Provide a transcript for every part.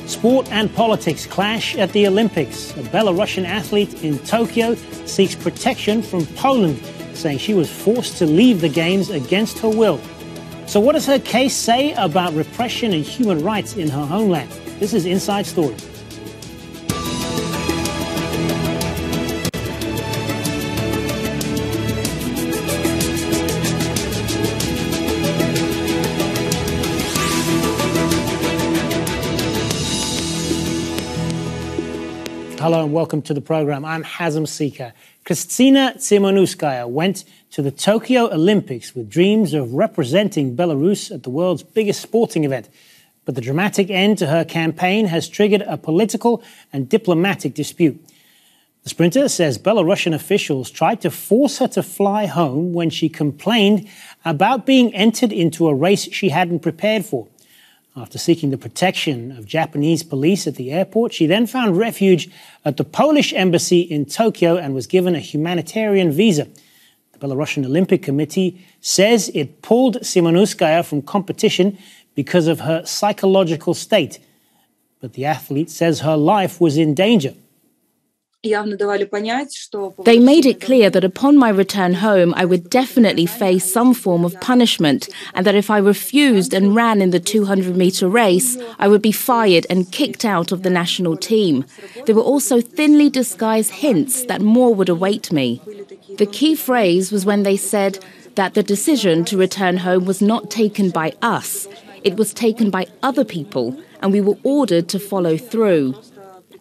Sport and politics clash at the Olympics. A Belarusian athlete in Tokyo seeks protection from Poland, saying she was forced to leave the Games against her will. So what does her case say about repression and human rights in her homeland? This is Inside Story. Hello and welcome to the program. I'm Hazem Sika. Kристина Тимановская went to the Tokyo Olympics with dreams of representing Belarus at the world's biggest sporting event. But the dramatic end to her campaign has triggered a political and diplomatic dispute. The sprinter says Belarusian officials tried to force her to fly home when she complained about being entered into a race she hadn't prepared for. After seeking the protection of Japanese police at the airport, she then found refuge at the Polish embassy in Tokyo and was given a humanitarian visa. The Belarusian Olympic Committee says it pulled Timonovskaya from competition because of her psychological state. But the athlete says her life was in danger. They made it clear that upon my return home, I would definitely face some form of punishment, and that if I refused and ran in the 200-meter race, I would be fired and kicked out of the national team. There were also thinly disguised hints that more would await me. The key phrase was when they said that the decision to return home was not taken by us. It was taken by other people, and we were ordered to follow through.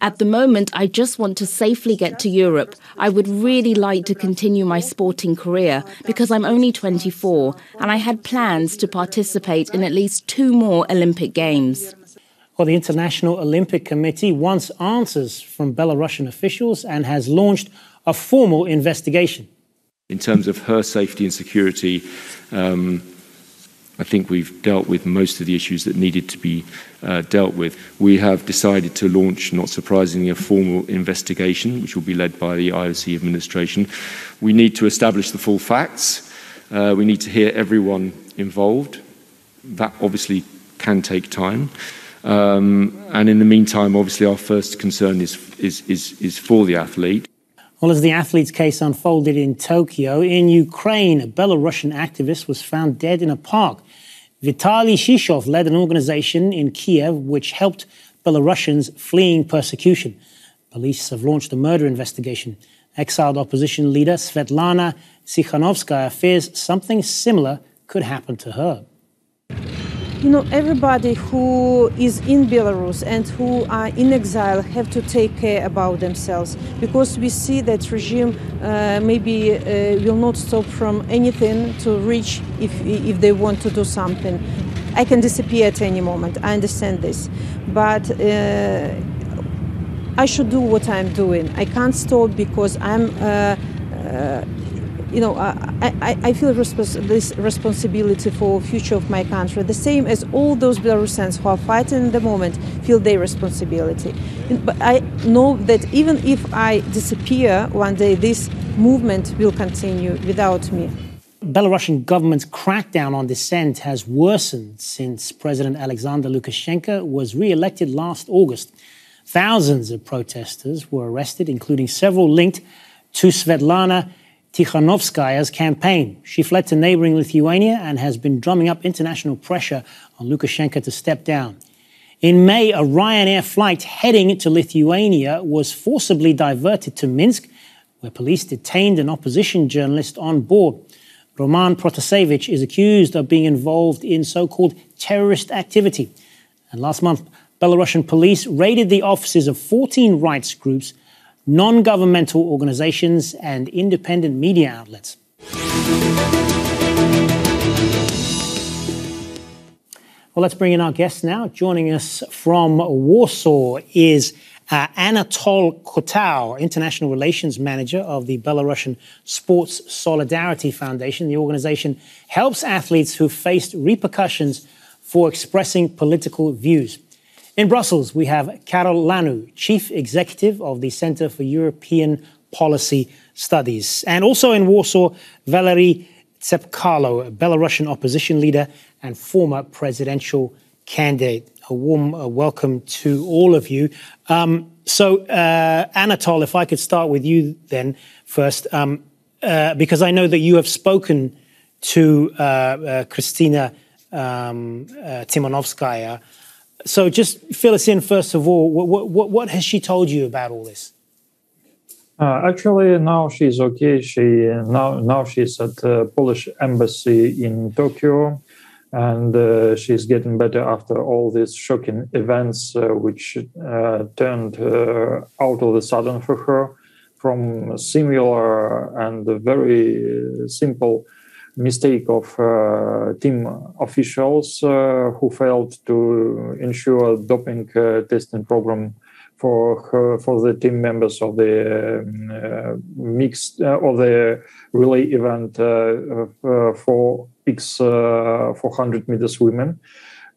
At the moment, I just want to safely get to Europe. I would really like to continue my sporting career because I'm only 24 and I had plans to participate in at least 2 more Olympic Games. Well, the International Olympic Committee wants answers from Belarusian officials and has launched a formal investigation. In terms of her safety and security, I think we've dealt with most of the issues that needed to be dealt with. We have decided to launch, not surprisingly, a formal investigation, which will be led by the IOC administration. We need to establish the full facts. We need to hear everyone involved. That obviously can take time. And in the meantime, obviously, our first concern is for the athlete. Well, as the athlete's case unfolded in Tokyo, in Ukraine, a Belarusian activist was found dead in a park. Vitalia Shishova led an organization in Kiev which helped Belarusians fleeing persecution. Police have launched a murder investigation. Exiled opposition leader Svetlana Tikhanovskaya fears something similar could happen to her. You know, everybody who is in Belarus and who are in exile have to take care about themselves, because we see that regime maybe will not stop from anything to reach if they want to do something. I can disappear at any moment, I understand this, but I should do what I'm doing. I can't stop because I'm I feel this responsibility for the future of my country, the same as all those Belarusians who are fighting at the moment feel their responsibility. But I know that even if I disappear one day, this movement will continue without me. Belarusian government's crackdown on dissent has worsened since President Alexander Lukashenko was re-elected last August. Thousands of protesters were arrested, including several linked to Svetlana Tikhanovskaya's campaign. She fled to neighboring Lithuania and has been drumming up international pressure on Lukashenko to step down. In May, a Ryanair flight heading to Lithuania was forcibly diverted to Minsk, where police detained an opposition journalist on board. Роману Протасевичu is accused of being involved in so-called terrorist activity. And last month, Belarusian police raided the offices of 14 rights groups, non-governmental organizations and independent media outlets. Well, let's bring in our guests now. Joining us from Warsaw is Anatol Kotau, International Relations Manager of the Belarusian Sports Solidarity Foundation. The organization helps athletes who faced repercussions for expressing political views. In Brussels, we have Karol Lanu, Chief Executive of the Center for European Policy Studies. And also in Warsaw, Valery Tsepkalo, a Belarusian opposition leader and former presidential candidate. A warm welcome to all of you. So, Anatol, if I could start with you then first, because I know that you have spoken to Kristina Timanovskaya. So just fill us in, first of all. What has she told you about all this? Actually, now she's okay. Now she's at the Polish embassy in Tokyo, and she's getting better after all these shocking events which turned out of the sudden for her from similar and very simple mistake of team officials who failed to ensure doping testing program for the team members of the mixed or the relay event for X 400 meters women.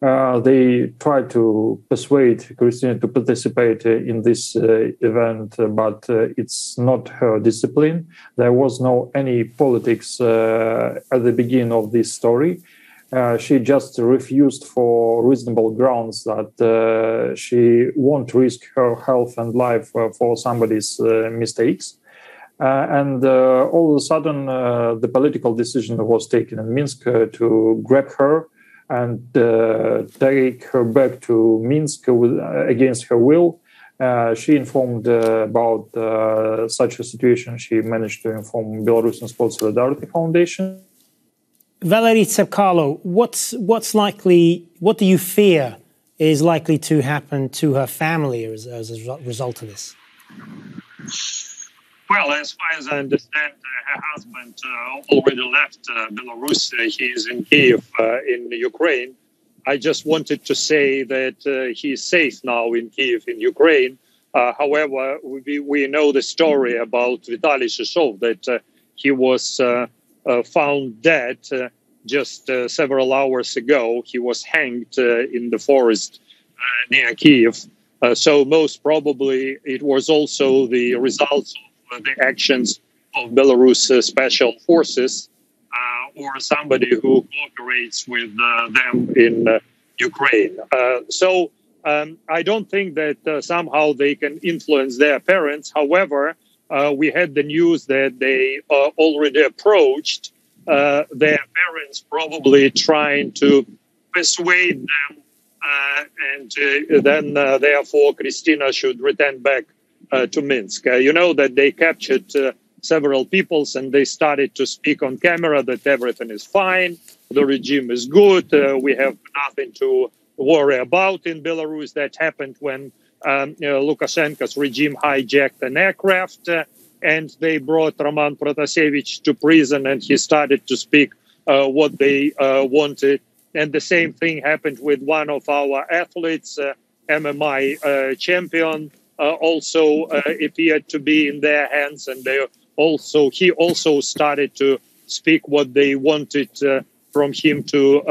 They tried to persuade Kristina to participate in this event, but it's not her discipline. There was no any politics at the beginning of this story. She just refused for reasonable grounds that she won't risk her health and life for somebody's mistakes. And all of a sudden, the political decision was taken in Minsk to grab her and take her back to Minsk against her will. She informed about such a situation. She managed to inform Belarusian Sports Solidarity Foundation. Valery Tsepkalo, what's likely? What do you fear is likely to happen to her family as a result of this? Well, as far as I understand, her husband already left Belarus. He is in Kyiv, in Ukraine. I just wanted to say that he is safe now in Kyiv, in Ukraine. However, we know the story about Vitalia Shishova, that he was found dead just several hours ago. He was hanged in the forest near Kyiv. So most probably it was also the results of the actions of Belarus special forces or somebody who cooperates with them in Ukraine. So I don't think that somehow they can influence their parents. However, we had the news that they already approached their parents, probably trying to persuade them, and then therefore Kristina should return back to Minsk. You know that they captured several peoples and they started to speak on camera that everything is fine, the regime is good, we have nothing to worry about in Belarus. That happened when Lukashenko's regime hijacked an aircraft and they brought Роману Протасевичу to prison and he started to speak what they wanted. And the same thing happened with one of our athletes, MMA champion, also appeared to be in their hands, and he also started to speak what they wanted from him to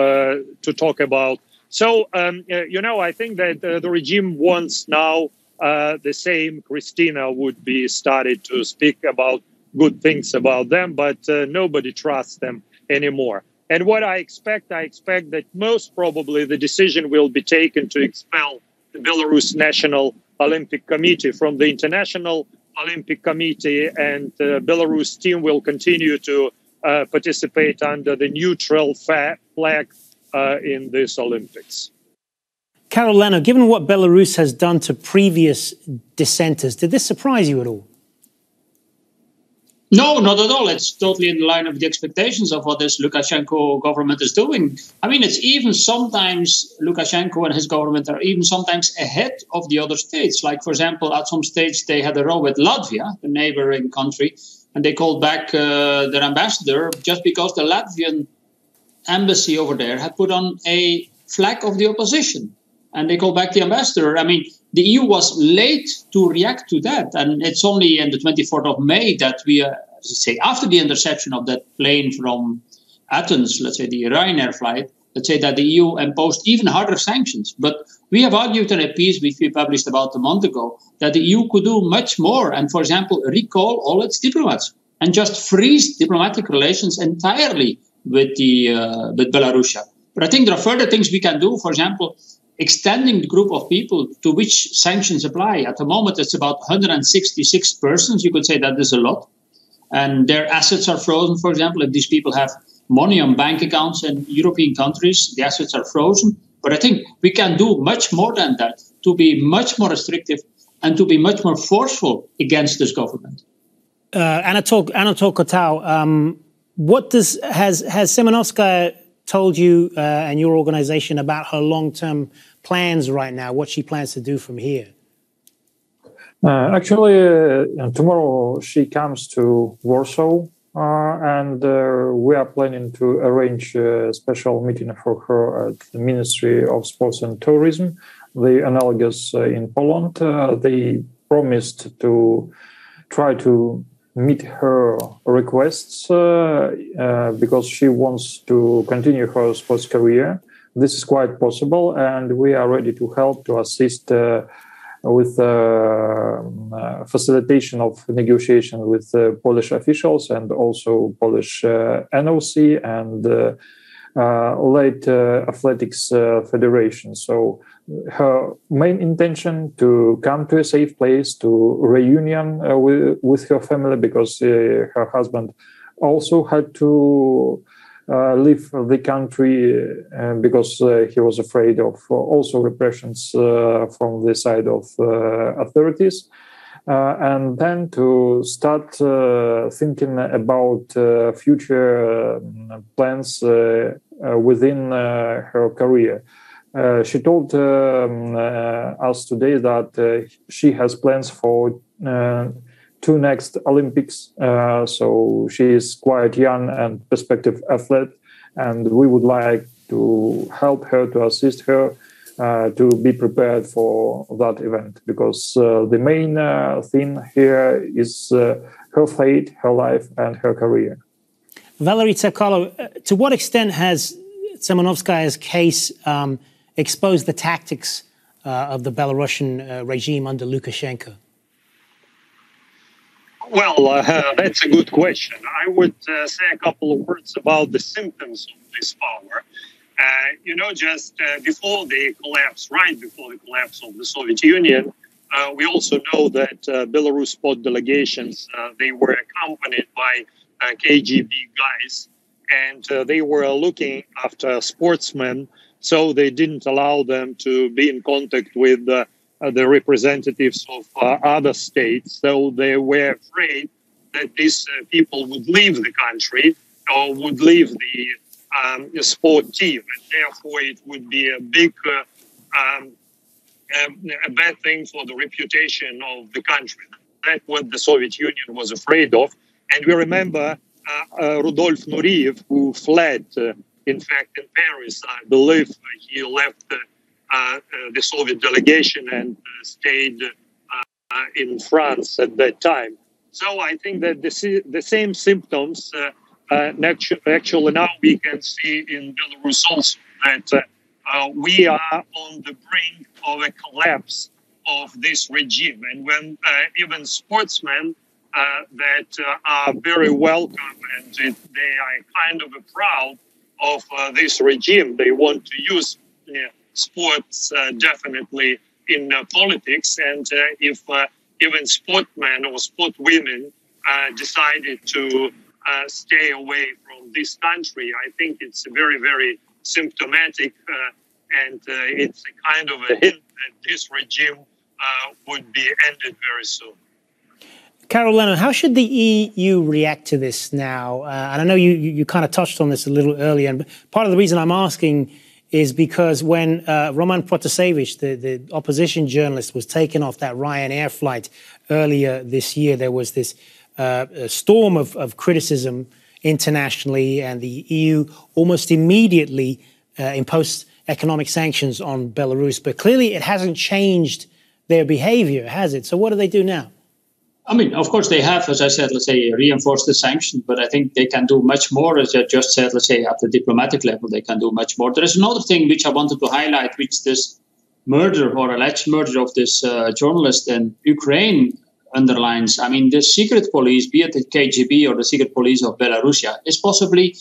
talk about. So, I think that the regime wants now the same Kristina would be started to speak about good things about them, but nobody trusts them anymore. And what I expect that most probably the decision will be taken to expel the Belarus National Olympic Committee from the International Olympic Committee, and the Belarus team will continue to participate under the neutral flag in this Olympics. Karol Leno, given what Belarus has done to previous dissenters, did this surprise you at all? No, not at all. It's totally in line with the expectations of what this Lukashenko government is doing. I mean, it's even sometimes Lukashenko and his government are even sometimes ahead of the other states. Like, for example, at some stage they had a row with Latvia, the neighboring country, and they called back their ambassador just because the Latvian embassy over there had put on a flag of the opposition. And they called back the ambassador. I mean, the EU was late to react to that. And it's only on the 24th of May that we, after the interception of that plane from Athens, let's say the Ryanair flight, let's say that the EU imposed even harder sanctions. But we have argued in a piece which we published about a month ago that the EU could do much more and, for example, recall all its diplomats and just freeze diplomatic relations entirely with Belarus. But I think there are further things we can do. For example, extending the group of people to which sanctions apply. At the moment, it's about 166 persons. You could say that is a lot. And their assets are frozen, for example. If these people have money on bank accounts in European countries, the assets are frozen. But I think we can do much more than that to be much more restrictive and to be much more forceful against this government. Anatol Kotau, what has Timonovskaya told you and your organization about her long-term plans right now, what she plans to do from here? Actually, tomorrow she comes to Warsaw, and we are planning to arrange a special meeting for her at the Ministry of Sports and Tourism, the analogous in Poland. They promised to try to meet her requests because she wants to continue her sports career. This is quite possible, and we are ready to help, to assist with facilitation of negotiation with Polish officials and also Polish NOC and late athletics federation. So her main intention to come to a safe place, to reunion with her family, because her husband also had to leave the country because he was afraid of also repressions from the side of authorities. And then to start thinking about future plans within her career. She told us today that she has plans for 2 next Olympics. So she is quite young and prospective athlete, and we would like to help her, to assist her to be prepared for that event, because the main thing here is her fate, her life, and her career. Valery Tsakalo, to what extent has Timonovskaya's case exposed the tactics of the Belarusian regime under Lukashenko? Well, that's a good question. I would say a couple of words about the symptoms of this power. Just before the collapse, right before the collapse of the Soviet Union, we also know that Belarus sport delegations, they were accompanied by KGB guys, and they were looking after sportsmen, so they didn't allow them to be in contact with the representatives of other states. So they were afraid that these people would leave the country or would leave the sport team, and therefore it would be a big, a bad thing for the reputation of the country. That's what the Soviet Union was afraid of. And we remember Rudolf Nureyev, who fled, in fact, in Paris. I believe he left the Soviet delegation and stayed in France at that time. So I think that the same symptoms actually now we can see in Belarus also, that we are on the brink of a collapse of this regime. And when even sportsmen that are very welcome and they are kind of proud of this regime, they want to use sports definitely in politics. And if even sportmen or sportwomen decided to stay away from this country, I think it's very, very symptomatic, and it's a kind of a hint that this regime would be ended very soon. Carol Lennon, how should the EU react to this now? And I know you kind of touched on this a little earlier, and part of the reason I'm asking is because when Роману Протасевичу, the opposition journalist, was taken off that Ryanair flight earlier this year, there was this storm of criticism internationally, and the EU almost immediately imposed economic sanctions on Belarus. But clearly it hasn't changed their behavior, has it? So what do they do now? I mean, of course, they have, as I said, let's say, reinforced the sanctions, but I think they can do much more, as I just said, let's say, at the diplomatic level, they can do much more. There is another thing which I wanted to highlight, which this murder or alleged murder of this journalist in Ukraine underlines. I mean, the secret police, be it the KGB or the secret police of Belarus, is possibly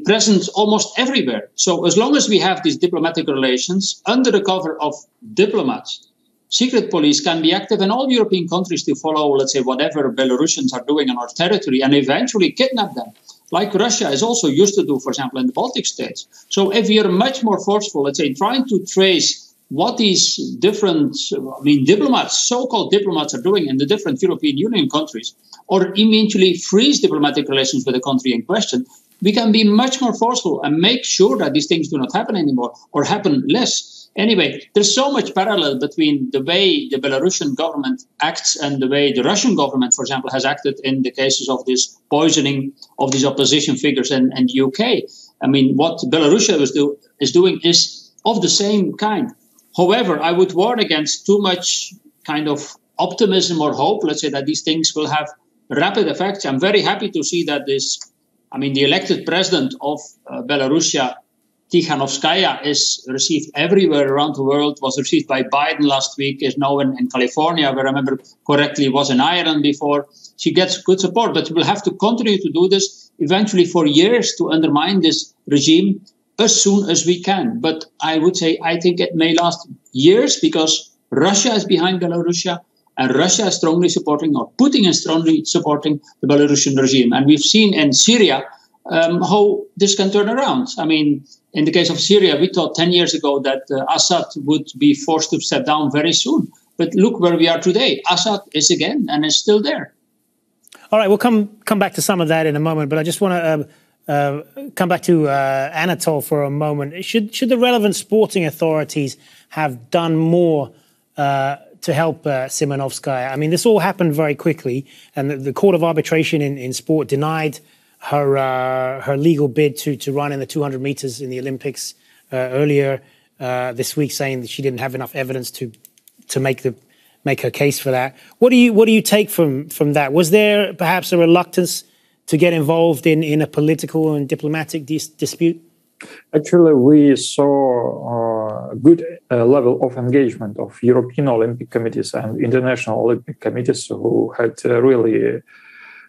present almost everywhere. So as long as we have these diplomatic relations under the cover of diplomats, secret police can be active in all European countries to follow, let's say, whatever Belarusians are doing on our territory and eventually kidnap them, like Russia is also used to do, for example, in the Baltic states. So if we are much more forceful, let's say, trying to trace what these different, diplomats, so-called diplomats are doing in the different European Union countries, or eventually freeze diplomatic relations with the country in question, we can be much more forceful and make sure that these things do not happen anymore or happen less. Anyway, there's so much parallel between the way the Belarusian government acts and the way the Russian government, for example, has acted in the cases of this poisoning of these opposition figures in the UK. What Belarus is doing is of the same kind. However, I would warn against too much kind of optimism or hope, let's say, that these things will have rapid effects. I'm very happy to see that the elected president of Belarusia, Tikhanovskaya, is received everywhere around the world, was received by Biden last week, is now in California, where I remember correctly was in Ireland before. She gets good support, but we'll have to continue to do this eventually for years to undermine this regime as soon as we can. But I would say I think it may last years because Russia is behind Belarusia and Russia is strongly supporting, or Putin is strongly supporting the Belarusian regime. And we've seen in Syria how this can turn around. In the case of Syria, we thought 10 years ago that Assad would be forced to step down very soon. But look where we are today. Assad is again and is still there. All right, we'll come back to some of that in a moment, but I just want to come back to Anatol for a moment. Should the relevant sporting authorities have done more to help Tsimhanovskaya? This all happened very quickly, and the Court of Arbitration in Sport denied her legal bid to run in the 200 meters in the Olympics earlier this week, saying that she didn't have enough evidence to make her case for that. What do you take from that? Was there perhaps a reluctance to get involved in a political and diplomatic dispute? Actually, we saw a good level of engagement of European Olympic committees and international Olympic committees who had really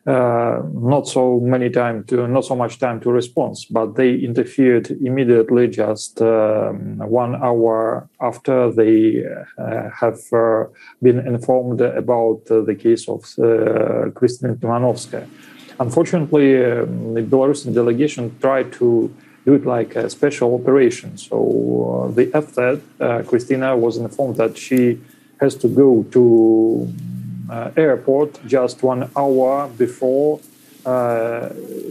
not so much time to respond, but they interfered immediately, just 1 hour after they have been informed about the case of Kристины Тимановской. Unfortunately, the Belarusian delegation tried to do it like a special operation. So after Kристина was informed that she has to go to airport just 1 hour before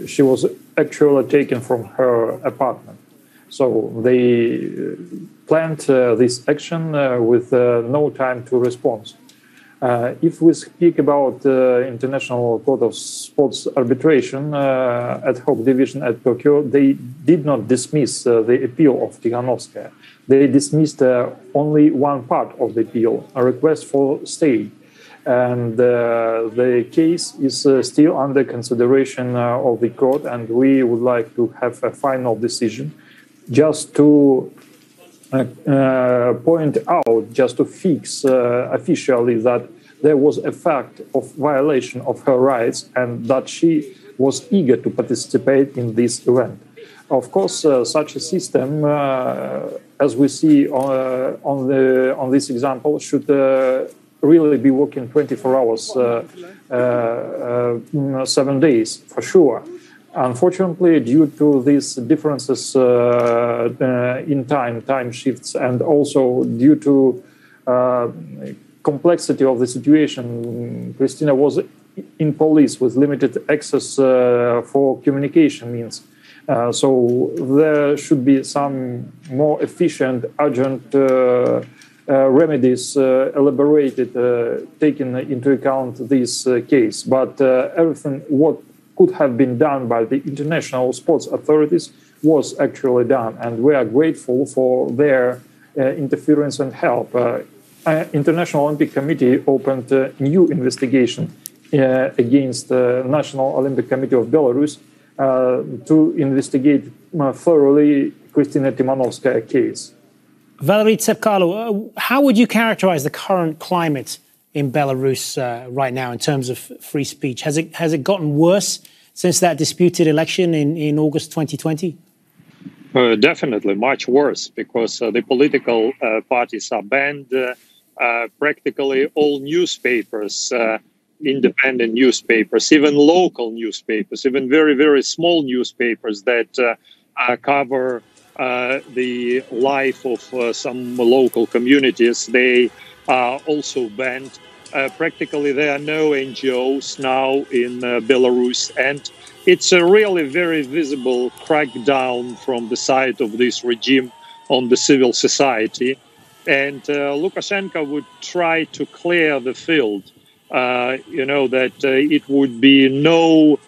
she was actually taken from her apartment. So they planned this action with no time to respond. If we speak about International Court of Sports Arbitration ad hoc division at Tokyo, they did not dismiss the appeal of Tikhanovskaya. They dismissed only one part of the appeal, a request for stay. And the case is still under consideration of the court, and we would like to have a final decision just to point out, just to fix officially that there was a fact of violation of her rights and that she was eager to participate in this event. Of course, such a system, as we see on this example, should really be working 24 hours, 7 days, for sure. Unfortunately, due to these differences in time shifts, and also due to complexity of the situation, Kристина was in police with limited access for communication means. So there should be some more efficient, urgent remedies elaborated, taking into account this case. But everything what could have been done by the international sports authorities was actually done, and we are grateful for their interference and help. International Olympic Committee opened a new investigation against the National Olympic Committee of Belarus to investigate thoroughly Kристины Тимановской case. Valery Tsepkalo, how would you characterize the current climate in Belarus right now in terms of free speech? Has it gotten worse since that disputed election in August 2020? Definitely much worse, because the political parties are banned. Practically all newspapers, independent newspapers, even local newspapers, even very, very small newspapers that cover the life of some local communities, they are also banned. Practically there are no NGOs now in Belarus, and it's a really very visible crackdown from the side of this regime on the civil society. And Lukashenko would try to clear the field, that it would be no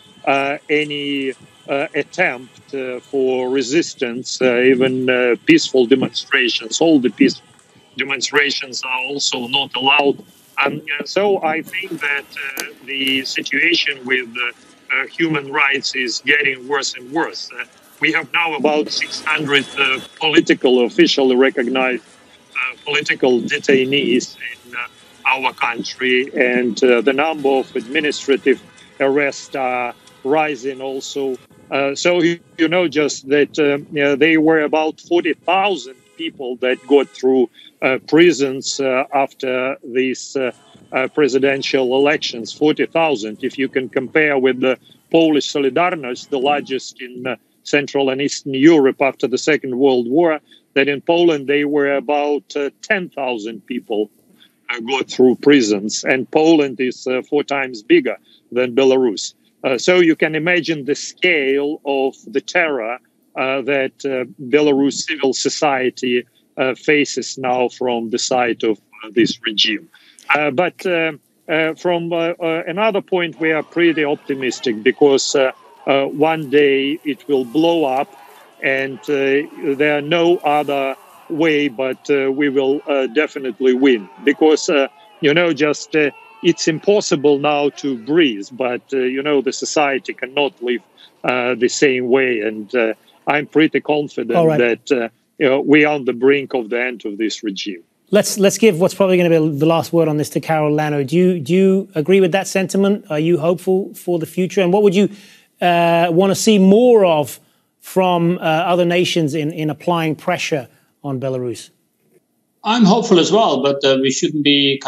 any attempt for resistance, even peaceful demonstrations. All the peaceful demonstrations are also not allowed. So I think that the situation with human rights is getting worse and worse. We have now about 600 officially recognized political detainees in our country, and the number of administrative arrests are rising also. So just that there were about 40,000 people that got through prisons after these presidential elections. 40,000. If you can compare with the Polish Solidarność, the largest in Central and Eastern Europe after the Second World War, that in Poland they were about 10,000 people go through prisons, and Poland is 4 times bigger than Belarus. So you can imagine the scale of the terror that Belarus civil society faces now from the side of this regime. But from another point, we are pretty optimistic, because one day it will blow up, and there are no other way but we will definitely win, because it's impossible now to breathe, but the society cannot live the same way, and I'm pretty confident that we are on the brink of the end of this regime. Let's give what's probably going to be the last word on this to Carol Lanu. Do you agree with that sentiment? Are you hopeful for the future? And what would you want to see more of from other nations in applying pressure on Belarus? I'm hopeful as well, but we shouldn't be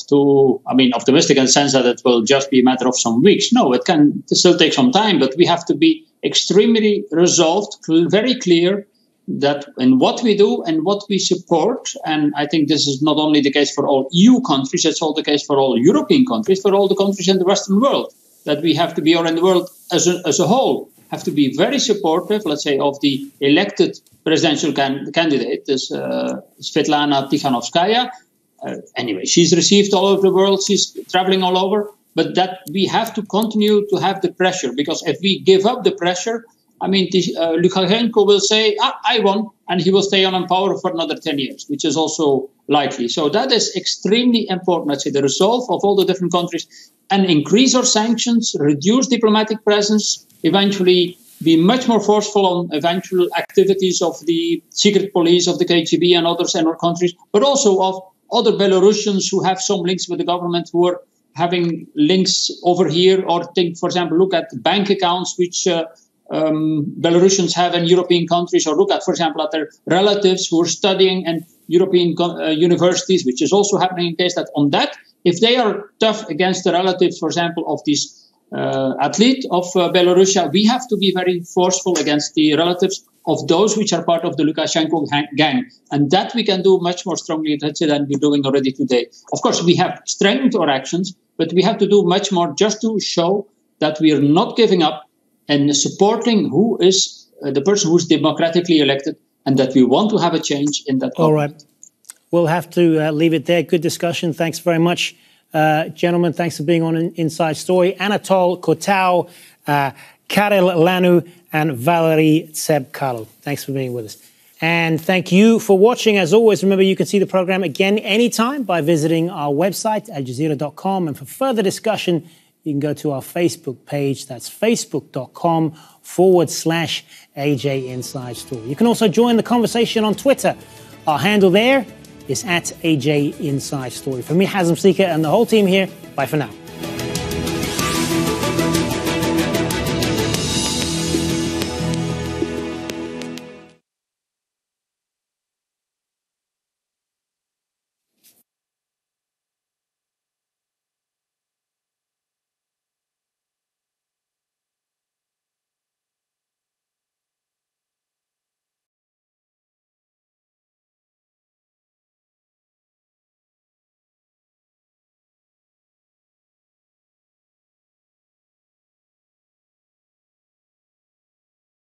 too optimistic in the sense that it will just be a matter of some weeks. No, it can still take some time, but we have to be extremely resolved, very clear that in what we do and what we support. And I think this is not only the case for all EU countries, it's also the case for all European countries, for all the countries in the Western world, that we have to be, or in the world as a whole, have to be very supportive, let's say, of the elected presidential candidate, this Svetlana Tikhanovskaya. Anyway, she's received all over the world, she's traveling all over, but that we have to continue to have the pressure, because if we give up the pressure, Lukashenko will say, I won, and he will stay on in power for another 10 years, which is also likely. So that is extremely important, let's say, the resolve of all the different countries, and increase our sanctions, reduce diplomatic presence, eventually be much more forceful on eventual activities of the secret police, of the KGB and others in our countries, but also of other Belarusians who have some links with the government, who are having links over here, or think, for example, look at bank accounts which Belarusians have in European countries, or look at, for example, at their relatives who are studying in European universities, which is also happening in case that on that, if they are tough against the relatives, for example, of this athlete of Belarusia, we have to be very forceful against the relatives of those which are part of the Lukashenko gang. And that we can do much more strongly, let's say, than we're doing already today. Of course, we have strengthened our actions, but we have to do much more just to show that we are not giving up and supporting who is the person who's democratically elected, and that we want to have a change in that government. All right. We'll have to leave it there. Good discussion. Thanks very much, gentlemen. Thanks for being on Inside Story. Anatol Kotau, Karel Lanu, and Valerie Tsebkalo. Thanks for being with us. And thank you for watching. As always, remember, you can see the program again anytime by visiting our website, Aljazeera.com. And for further discussion, you can go to our Facebook page. That's facebook.com/AJ Inside Story. You can also join the conversation on Twitter. Our handle there is @AJ Inside Story. For me, Hazem Sika, and the whole team here, bye for now.